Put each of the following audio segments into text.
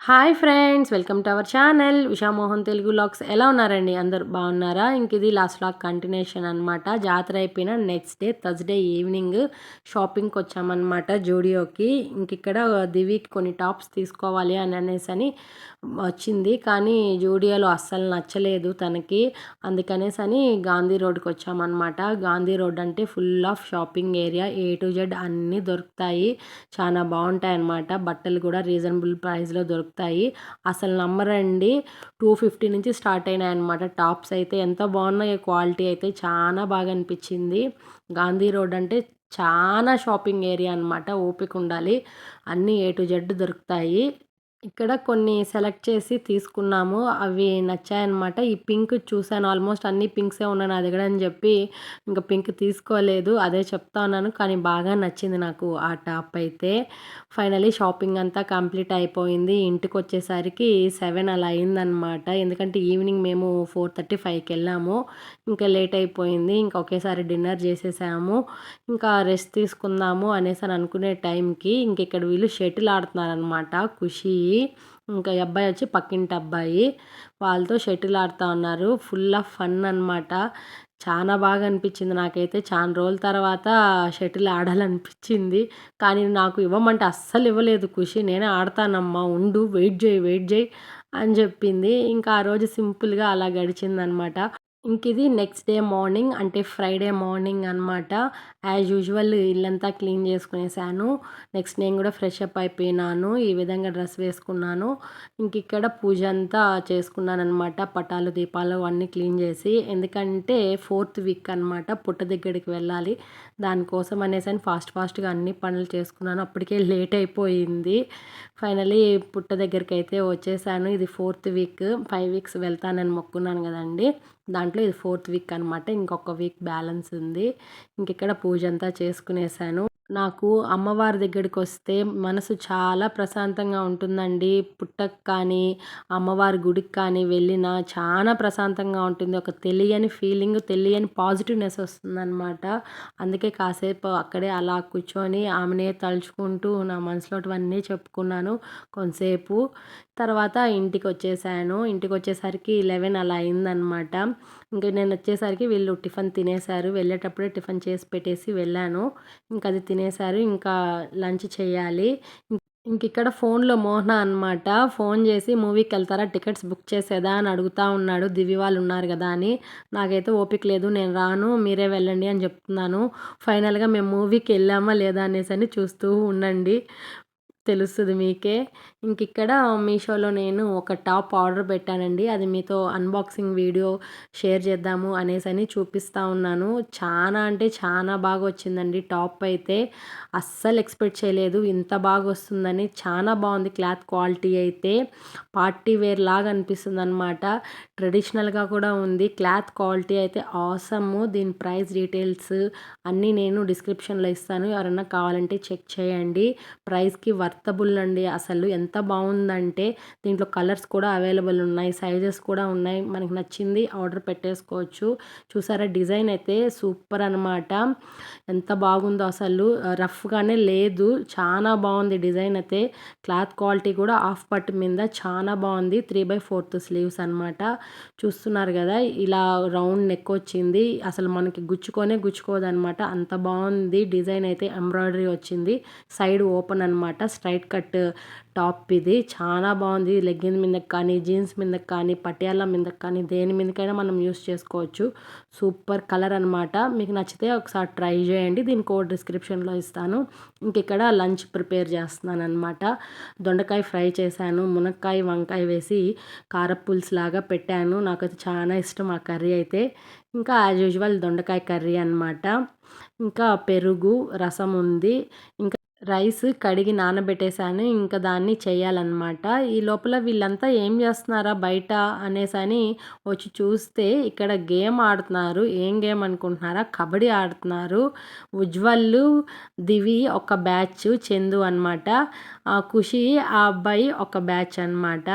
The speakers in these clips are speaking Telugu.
Hi friends, welcome to our channel Usha Mohan Telugu vlogs. ఎలా ఉన్నారండి? అందరు బాగున్నారా? ఇంక ఇది లాస్ట్ వ్లాగ్ కంటిన్యూషన్ అనమాట. జాతర అయిపోయిన నెక్స్ట్ డే థర్స్డే ఈవినింగ్ షాపింగ్కి వచ్చామన్నమాట జూడియోకి. ఇంక ఇక్కడ దివికి కొన్ని టాప్స్ తీసుకోవాలి అనేసి వచ్చింది, కానీ జూడియోలో అస్సలు నచ్చలేదు తనకి. అందుకనేసి గాంధీ రోడ్కి వచ్చామన్నమాట. గాంధీ రోడ్ అంటే full of shopping area, A to Z అన్నీ దొరుకుతాయి. చాలా బాగుంటాయి అన్నమాట. బట్టలు కూడా రీజనబుల్ ప్రైస్లో దొరుకుతాయి. అసలు నమ్మరండి, 250 నుంచి స్టార్ట్ అయినాయి అనమాట. టాప్స్ అయితే ఎంత బాగున్నాయి, క్వాలిటీ అయితే చాలా బాగా అనిపించింది. గాంధీ రోడ్ అంటే చాలా షాపింగ్ ఏరియా అనమాట. ఓపిక ఉండాలి, అన్నీ A to Z దొరుకుతాయి. ఇక్కడ కొన్ని సెలెక్ట్ చేసి తీసుకున్నాము, అవి నచ్చాయన్నమాట. ఈ పింక్ చూసాను, ఆల్మోస్ట్ అన్ని పింక్సే ఉన్నాయి నా దగ్గర అని చెప్పి ఇంకా పింక్ తీసుకోలేదు, అదే చెప్తా ఉన్నాను. కానీ బాగా నచ్చింది నాకు ఆ టాప్ అయితే. ఫైనలీ షాపింగ్ అంతా కంప్లీట్ అయిపోయింది. ఇంటికి వచ్చేసరికి 7 అలా అయిందనమాట. ఎందుకంటే ఈవినింగ్ మేము 4:35కి వెళ్ళాము. ఇంకా లేట్ అయిపోయింది. ఇంకా ఒకేసారి డిన్నర్ చేసేసాము. ఇంకా రెస్ట్ తీసుకుందాము అనేసి అనుకునే టైంకి ఇంక ఇక్కడ వీళ్ళు షటిల్ ఆడుతున్నారనమాట. ఖుషి ఇంకా ఈ అబ్బాయి వచ్చి పక్కింటి అబ్బాయి, వాళ్ళతో షటిల్ ఆడుతూ ఉన్నారు. ఫుల్ ఆఫ్ ఫన్ అనమాట. చాలా బాగా అనిపించింది నాకైతే. చాలా రోజుల తర్వాత షటిల్ ఆడాలనిపించింది, కానీ నాకు ఇవ్వమంటే అస్సలు ఇవ్వలేదు ఖుషి. నేనే ఆడతానమ్మా, ఉండు, వెయిట్ చేయి అని చెప్పింది. ఇంకా ఆ రోజు సింపుల్గా అలా గడిచిందనమాట. ఇంక ఇది నెక్స్ట్ డే మార్నింగ్, అంటే ఫ్రైడే మార్నింగ్ అనమాట. యాజ్ యూజువల్ ఇల్లంతా క్లీన్ చేసుకునేసాను. నెక్స్ట్ నేను కూడా ఫ్రెష్ అప్ అయిపోయినాను. ఈ విధంగా డ్రెస్ వేసుకున్నాను. ఇంక ఇక్కడ పూజ అంతా చేసుకున్నాను అనమాట. పటాలు, దీపాలు అన్నీ క్లీన్ చేసి, ఎందుకంటే 4th వీక్ అనమాట, పుట్ట దగ్గరికి వెళ్ళాలి. దానికోసం అనేసి ఫాస్ట్గా అన్ని పనులు చేసుకున్నాను. అప్పటికే లేట్ అయిపోయింది. ఫైనలీ పుట్ట దగ్గరికి అయితే వచ్చేసాను. ఇది 4th వీక్. 5 వీక్స్ వెళ్తానని మొక్కున్నాను కదండి, దాంట్లో ఇది 4th వీక్ అనమాట. ఇంకొక వీక్ బ్యాలెన్స్ ఉంది. ఇంక ఇక్కడ పూజ అంతా చేసుకునేసాను. నాకు అమ్మవారి దగ్గరికి వస్తే మనసు చాలా ప్రశాంతంగా ఉంటుందండి. పుట్టకు కానీ అమ్మవారి గుడికి కానీ వెళ్ళినా చాలా ప్రశాంతంగా ఉంటుంది. ఒక తెలియని ఫీలింగ్, తెలియని పాజిటివ్నెస్ వస్తుందన్నమాట. అందుకే కాసేపు అక్కడే అలా కూర్చొని ఆమెనే తలుచుకుంటూ నా మనసులోటివన్నీ చెప్పుకున్నాను కొంతసేపు. తర్వాత ఇంటికి వచ్చేసాను. ఇంటికి వచ్చేసరికి 11 అలా అయిందనమాట. ఇంకా నేను వచ్చేసరికి వీళ్ళు టిఫిన్ తినేశారు. వెళ్ళేటప్పుడే టిఫిన్ చేసి పెట్టేసి వెళ్ళాను. ఇంకా అది తినేశారు. ఇంకా లంచ్ చేయాలి. ఇంక ఇక్కడ ఫోన్లో మోహన అనమాట ఫోన్ చేసి మూవీకి వెళ్తారా, టికెట్స్ బుక్ చేసేదా అని అడుగుతూ ఉన్నాడు. దివి వాళ్ళు ఉన్నారు కదా అని. నాకైతే ఓపిక లేదు, నేను రాను, మీరే వెళ్ళండి అని చెప్తున్నాను. ఫైనల్గా మేము మూవీకి వెళ్ళామా లేదా అనేసి చూస్తూ ఉండండి, తెలుస్తుంది మీకే. ఇంక ఇక్కడ మీషోలో నేను ఒక టాప్ ఆర్డర్ పెట్టానండి. అది మీతో అన్బాక్సింగ్ వీడియో షేర్ చేద్దాము అనేసి చూపిస్తూ ఉన్నాను. చాలా అంటే చాలా బాగా వచ్చిందండి టాప్ అయితే. అస్సలు ఎక్స్పెక్ట్ చేయలేదు ఇంత బాగా వస్తుందని. చాలా బాగుంది. క్లాత్ క్వాలిటీ అయితే పార్టీ వేర్ లాగా అనిపిస్తుంది అనమాట. ట్రెడిషనల్గా కూడా ఉంది. క్లాత్ క్వాలిటీ అయితే ఆసమ్. దీని ప్రైస్ డీటెయిల్స్ అన్నీ నేను డిస్క్రిప్షన్లో ఇస్తాను, ఎవరన్నా కావాలంటే చెక్ చేయండి. ప్రైస్కి వర్తబుల్ అండి. అసలు ఎంత బాగుందంటే దీంట్లో కలర్స్ కూడా అవైలబుల్ ఉన్నాయి, సైజెస్ కూడా ఉన్నాయి. మనకి నచ్చింది ఆర్డర్ పెట్టేసుకోవచ్చు. చూసారా, డిజైన్ అయితే సూపర్ అనమాట. ఎంత బాగుందో అసలు, రఫ్గానే లేదు, చాలా బాగుంది డిజైన్ అయితే. క్లాత్ క్వాలిటీ కూడా హాఫ్ పట్టు మీద చాలా బాగుంది. 3/4 స్లీవ్స్ అనమాట. చూస్తున్నారు కదా, ఇలా రౌండ్ నెక్ వచ్చింది. అసలు మనకి గుచ్చుకోదనమాట, అంత బాగుంది డిజైన్ అయితే. ఎంబ్రాయిడరీ వచ్చింది, సైడ్ ఓపెన్ అనమాట. స్ట్రైట్ కట్ టాప్ ఇది. చాలా బాగుంది. లెగ్గిన్ మీదకి కానీ, జీన్స్ మీదకి కానీ, పటియాలా మీదకి కానీ, దేని మీదకైనా మనం యూస్ చేసుకోవచ్చు. సూపర్ కలర్ అనమాట. మీకు నచ్చితే ఒకసారి ట్రై చేయండి. దీని కోడ్ డిస్క్రిప్షన్లో ఇస్తాను. ఇంక ఇక్కడ లంచ్ ప్రిపేర్ చేస్తున్నాను అనమాట. దొండకాయ ఫ్రై చేశాను, మునక్కాయ వంకాయ వేసి కారపులుసు లాగా పెట్టాను. నాకైతే చాలా ఇష్టం ఆ కర్రీ అయితే. ఇంకా యాజ్ యూజువల్ దొండకాయ కర్రీ అనమాట. ఇంకా పెరుగు, రసం ఉంది. ఇంకా రైస్ కడిగి నానబెట్టేసాను. ఇంకా దాన్ని చేయాలన్నమాట. ఈ లోపల వీళ్ళంతా ఏం చేస్తున్నారా బయట అనేసి వచ్చి చూస్తే ఇక్కడ గేమ్ ఆడుతున్నారు. ఏం గేమ్ అనుకుంటున్నారా, కబడ్డీ ఆడుతున్నారు. ఉజ్వల్, దివి ఒక బ్యాచ్, చందు అనమాట. ఖుషి ఆ అబ్బాయి ఒక బ్యాచ్ అనమాట.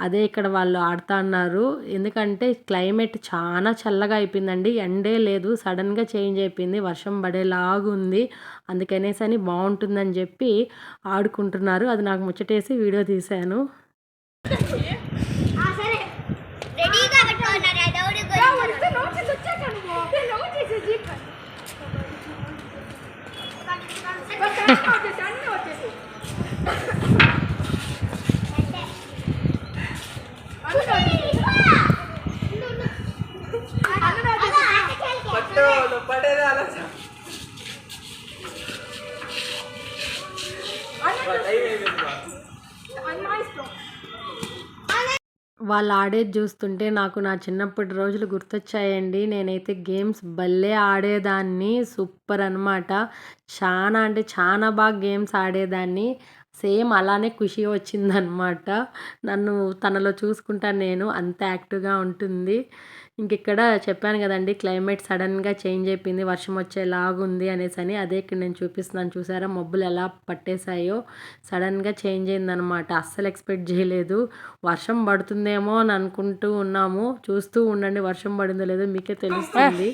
అదే ఇక్కడ వాళ్ళు ఆడుతూ ఉన్నారు. ఎందుకంటే క్లైమేట్ చాలా చల్లగా అయిపోయిందండి, ఎండే లేదు, సడన్గా చేంజ్ అయిపోయింది, వర్షం పడేలాగుంది. అందుకనేసి బాగుంటుందని చెప్పి ఆడుకుంటున్నారు. అది నాకు ముచ్చటేసి వీడియో తీశాను. వాళ్ళు ఆడేది చూస్తుంటే నాకు నా చిన్నప్పటి రోజులు గుర్తొచ్చాయండి. నేనైతే గేమ్స్ భలే ఆడేదాన్ని. సూపర్ అనమాట. చానా అంటే చానా బాగా గేమ్స్ ఆడేదాన్ని. సేమ్ అలానే ఖుషి వచ్చిందనమాట. నన్ను తనలో చూసుకుంటాను నేను. అంత యాక్టివ్‌గా ఉంటుంది. ఇంకిక్కడ చెప్పాను గదండీ! క్లైమేట్ సడెన్‌గా చేంజ్ అయిపోయింది. వర్షం వచ్చేలాగుంది అనేసని. అదే ఇక్కడ నేను చూపిస్తున్నాను చూసారా? మబ్బులు ఎలా పట్టేసాయో. సడెన్‌గా చేంజ్ అయిందనమాట. అస్సలు ఎక్స్‌పెక్ట్ జేయలేదు. వర్షం పడుతుందేమో అని అనుకుంటూ ఉన్నాము. చూస్తూ ఉండండి వర్షం పడిందో లేదో మీకే తెలుస్తుంది.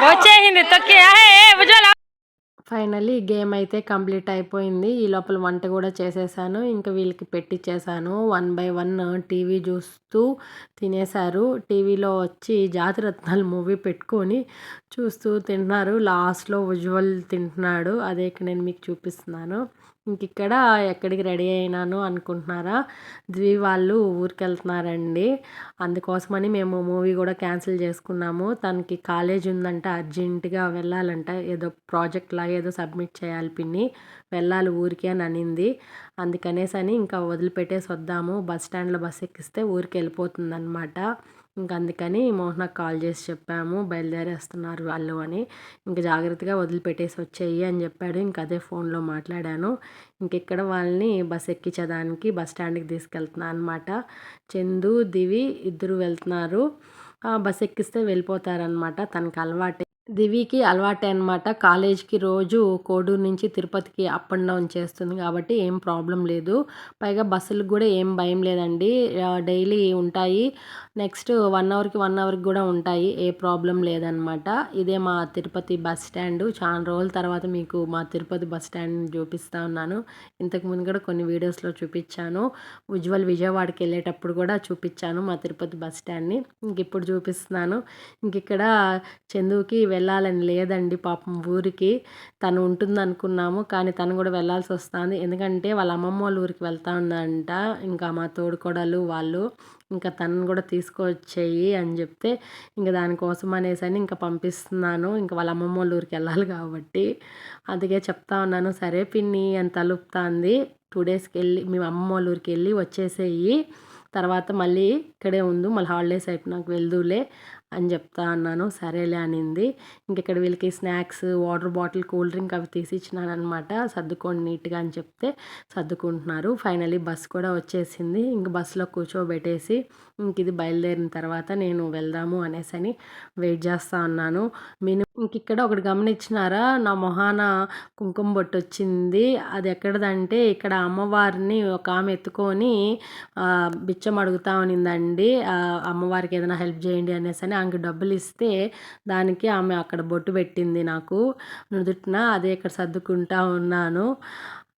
వచ్చేసింది తొక్కి ఫైనల్లీ గేమ్ అయితే కంప్లీట్ అయిపోయింది. ఈ లోపల వంట కూడా చేసేసాను. ఇంకా వీళ్ళకి పెట్టిచ్చేసాను. 1 బై 1 టీవీ చూస్తూ తినేశారు. టీవీలో వచ్చి జాతిరత్నాలు మూవీ పెట్టుకొని చూస్తూ తింటున్నారు. లాస్ట్‌లో ఉజ్వల్ తింటున్నాడు. అదే ఇక్కడ నేను మీకు చూపిస్తున్నాను. ఇంకిక్కడ ఎక్కడికి రెడీ అయినాను అనుకుంటున్నారా? వాళ్ళు ఊరికెళ్తున్నారండి. అందుకోసమని మేము మూవీ కూడా క్యాన్సిల్ చేసుకున్నాము. తనకి కాలేజ్ ఉందంట, అర్జెంట్‌గా వెళ్ళాలంట. ఏదో ప్రాజెక్ట్ లాగా ఏదో సబ్మిట్ చేయాలి పిన్ని. వెళ్ళాలి ఊరికి అని అనింది. అందుకనేసని ఇంకా వదిలిపెట్టేసి వద్దాము. బస్ స్టాండ్‌లో బస్ ఎక్కిస్తే ఊరికెళ్ళిపోతుందనమాట. ఇంక అందుకని మోహనకి కాల్ చేసి చెప్పాము. బయలుదేరేస్తున్నారు వాళ్ళు అని. ఇంక జాగ్రత్తగా వదిలిపెట్టేసి వచ్చేయి అని చెప్పాడు. ఇంక అదే ఫోన్‌లో మాట్లాడాను. ఇంకిక్కడ వాళ్ళని బస్ ఎక్కించడానికి బస్ స్టాండ్‌కి తీసుకెళ్తున్నా అనమాట. చందు, దివి ఇద్దరు వెళ్తున్నారు. బస్ ఎక్కిస్తే వెళ్ళిపోతారనమాట. తనకి అలవాటే. దివికి అలవాటే అనమాట. కాలేజ్‌కి రోజు కోడూరు నుంచి తిరుపతికి అప్ అండ్ డౌన్ చేస్తుంది కాబట్టి ఏం ప్రాబ్లమ్ లేదు. పైగా బస్సులకు కూడా ఏం భయం లేదండి. డైలీ ఉంటాయి. నెక్స్ట్ 1 అవర్‌కి 1 అవర్‌కి కూడా ఉంటాయి. ఏ ప్రాబ్లమ్ లేదనమాట. ఇదే మా తిరుపతి బస్ స్టాండు. చాలా రోజుల తర్వాత మీకు మా తిరుపతి బస్ స్టాండ్‌ని చూపిస్తా ఉన్నాను. ఇంతకుముందు కూడా కొన్ని వీడియోస్‌లో చూపించాను. ఉజ్వల్ విజయవాడకి వెళ్ళేటప్పుడు కూడా చూపించాను మా తిరుపతి బస్ స్టాండ్‌ని. ఇంకిప్పుడు చూపిస్తున్నాను. ఇంకిక్కడ చందుకి వెళ్ళాలని లేదండి పాపం ఊరికి. తను ఉంటుందనుకున్నాము. కానీ తను కూడా వెళ్ళాల్సి వస్తుంది. ఎందుకంటే వాళ్ళ అమ్మమ్మ వాళ్ళ ఊరికి వెళ్తా ఉందంట. ఇంకా మా తోడికోడలు వాళ్ళు. ఇంకా తనను కూడా తీసుకొచ్చేయి అని చెప్తే ఇంక దానికోసం అనేసని ఇంకా పంపిస్తున్నాను. ఇంక వాళ్ళ అమ్మమ్మ వాళ్ళ ఊరికి వెళ్ళాలి కాబట్టి. అందుకే చెప్తా ఉన్నాను. సరే పిన్ని అని తలుపుతాంది. 2 డేస్‌కి వెళ్ళి మేము అమ్మమ్మ వాళ్ళ ఊరికి వెళ్ళి వచ్చేసేయి. తర్వాత మళ్ళీ ఇక్కడే ఉండు. మళ్ళీ హాలిడేస్ అయిపోయినాక వెళ్దువులే అని చెప్తా అన్నాను. సరేలే అనింది. ఇంకిక్కడ వీళ్ళకి snacks, water bottle, cool drink అవి తీసి ఇచ్చినాననమాట. సర్దుకోండి నీట్‌గా అని చెప్తే సర్దుకుంటున్నారు. ఫైనల్లీ బస్ కూడా వచ్చేసింది. ఇంక బస్సులో కూర్చోబెట్టేసి ఇది బయలుదేరిన తర్వాత నేను వెళ్దాము అనేసని వెయిట్ చేస్తా ఉన్నాను. ఇంకిక్కడ ఒకటి గమనించినారా? నా మొహాన కుంకుమ బొట్టు వచ్చింది. అది ఎక్కడిదంటే ఇక్కడ అమ్మవారిని ఒక ఆమె ఎత్తుకొని బిచ్చం అడుగుతా ఉన్నిందండి. అమ్మవారికి ఏదైనా హెల్ప్ చేయండి అనేసని ఆమెకి డబ్బులు ఇస్తే దానికి ఆమె అక్కడ బొట్టు పెట్టింది నాకు నుదుటిన. అదే ఇక్కడ సర్దుకుంటా ఉన్నాను.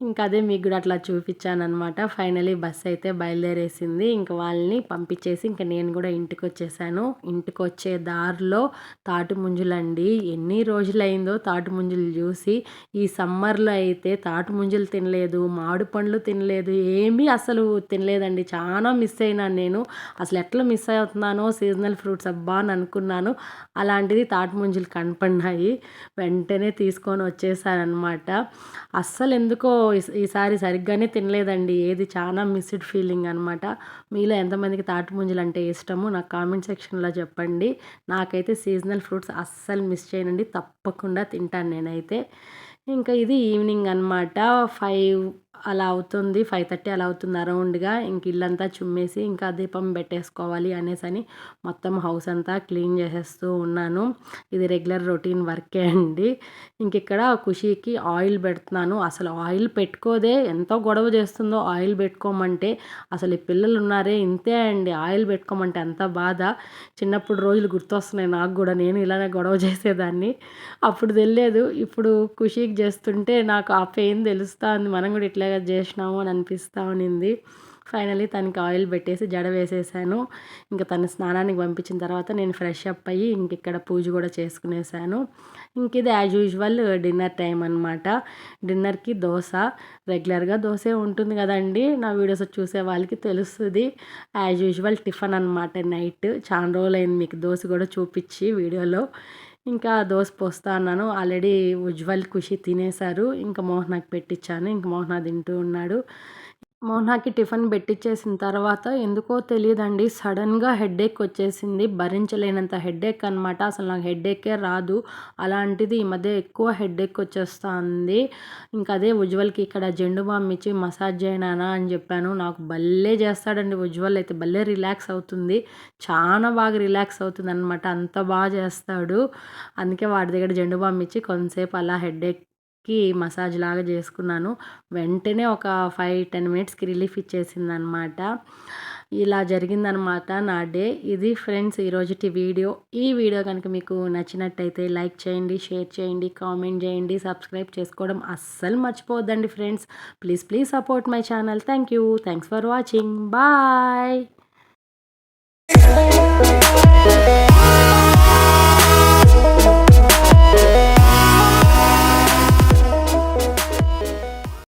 ఇంకా అదే మీకు కూడా అట్లా చూపించానమాట. ఫైనలీ బస్ అయితే బయలుదేరేసింది. ఇంక వాళ్ళని పంపించేసి ఇంక నేను కూడా ఇంటికి వచ్చేసాను. ఇంటికి వచ్చే దారిలో తాటి ముంజలండి. ఎన్ని రోజులైందో తాటి ముంజలు చూసి. ఈ సమ్మర్లో అయితే తాటి ముంజలు తినలేదు, మామిడి పండ్లు తినలేదు, ఏమీ అసలు తినలేదండి. చాలా మిస్ అయినాను నేను. అసలు ఎట్లా మిస్ అవుతున్నానో సీజనల్ ఫ్రూట్స్ అబ్బా అని అనుకున్నాను. అలాంటిది తాటి ముంజలు కనపడినాయి. వెంటనే తీసుకొని వచ్చేసానమాట. అస్సలు ఎందుకో ఈసారి సరిగ్గానే తినలేదండి. ఏది చాలా మిస్డ్ ఫీలింగ్ అనమాట. మీలో ఎంతమందికి తాటి ముంజలు అంటే ఇష్టమో నాకు కామెంట్ సెక్షన్లో చెప్పండి. నాకైతే సీజనల్ ఫ్రూట్స్ అస్సలు మిస్ చేయనండి. తప్పకుండా తింటాను నేనైతే. ఇంకా ఇది ఈవినింగ్ అనమాట. 5 అలా అవుతుంది. 5:30 అలా అవుతుంది అరౌండ్‌గా. ఇంక ఇల్లంతా చిమ్మేసి ఇంకా దీపం పెట్టేసుకోవాలి అనేసని మొత్తం హౌస్ అంతా క్లీన్ చేసేస్తూ ఉన్నాను. ఇది రెగ్యులర్ రొటీన్ వర్కే అండి. ఇంకిక్కడ ఖుషీకి ఆయిల్ పెడుతున్నాను. అసలు ఆయిల్ పెట్టుకోదే ఎంతో గొడవ చేస్తుందో ఆయిల్ పెట్టుకోమంటే. అసలు ఈ పిల్లలు ఉన్నారే ఇంతే అండి. ఆయిల్ పెట్టుకోమంటే ఎంత బాధ. చిన్నప్పుడు రోజులు గుర్తొస్తున్నాయి నాకు కూడా. నేను ఇలానే గొడవ చేసేదాన్ని. అప్పుడు తెలియలేదు. ఇప్పుడు ఖుషీకి చేస్తుంటే నాకు ఆ పెయిన్ తెలుస్తా ఉంది. మనం కూడా ఇట్లాగే చేసినాము అని అనిపిస్తూ ఉన్నింది. ఫైనల్లీ తనకి ఆయిల్ పెట్టేసి జడ వేసేసాను. ఇంకా తను స్నానానికి పంపించిన తర్వాత నేను ఫ్రెష్ అప్ అయ్యి ఇక్కడ పూజ కూడా చేసుకునేసాను. ఇది యాజ్ యూజువల్ డిన్నర్ టైం అనమాట. డిన్నర్కి దోశ. రెగ్యులర్గా దోశే ఉంటుంది కదండి. నా వీడియోస్ చూసే వాళ్ళకి తెలుస్తుంది. యాజ్ యూజువల్ టిఫిన్ అనమాట నైట్. చాలా రోజులైంది మీకు దోశ కూడా చూపించి వీడియోలో. ఇంకా దోస పోస్తా అన్నాను. ఆల్రెడీ ఉజ్వల్, ఖుషి తినేశారు. ఇంకా మోహనాకి పెట్టిచ్చాను. ఇంక మోహన తింటూ ఉన్నాడు. మోహనాకి టిఫిన్ పెట్టిచ్చేసిన తర్వాత ఎందుకో తెలీదండి సడన్‌గా హెడ్‌ఏక్ వచ్చేసింది. భరించలేనంత హెడ్‌ఏక్ అనమాట. అసలు నాకు హెడ్‌ఏకే రాదు. అలాంటిది ఈ మధ్య ఎక్కువ హెడ్‌ఏక్ వచ్చేస్తా ఉంది. ఇంక అదే ఉజ్వల్‌కి ఇక్కడ జెండు బామ్ ఇచ్చి మసాజ్ చేయి నాన్న అని చెప్పాను. నాకు భలే చేస్తాడండి ఉజ్వల్ అయితే భలే రిలాక్స్ అవుతుంది. చానా బాగా రిలాక్స్ అవుతుందనమాట. అంత బాగా చేస్తాడు. అందుకే వాడి దగ్గర జెండు బామ్ ఇచ్చి కొంతసేపు అలా హెడ్‌ఏక్‌కి మసాజ్ లాగా చేసుకున్నాను. వెంటనే ఒక 5, 10 మినిట్స్‌కి రిలీఫ్ ఇచ్చేసిందనమాట. ఇలా జరిగిందనమాట నా డే. ఇది ఫ్రెండ్స్ ఈరోజుటి వీడియో. ఈ వీడియో కనుక మీకు నచ్చినట్టయితే లైక్ చేయండి, షేర్ చేయండి, కామెంట్ చేయండి, సబ్స్క్రైబ్ చేసుకోవడం అస్సలు మర్చిపోవద్దండి friends. Please support my channel. Thank you. Thanks for watching. Bye.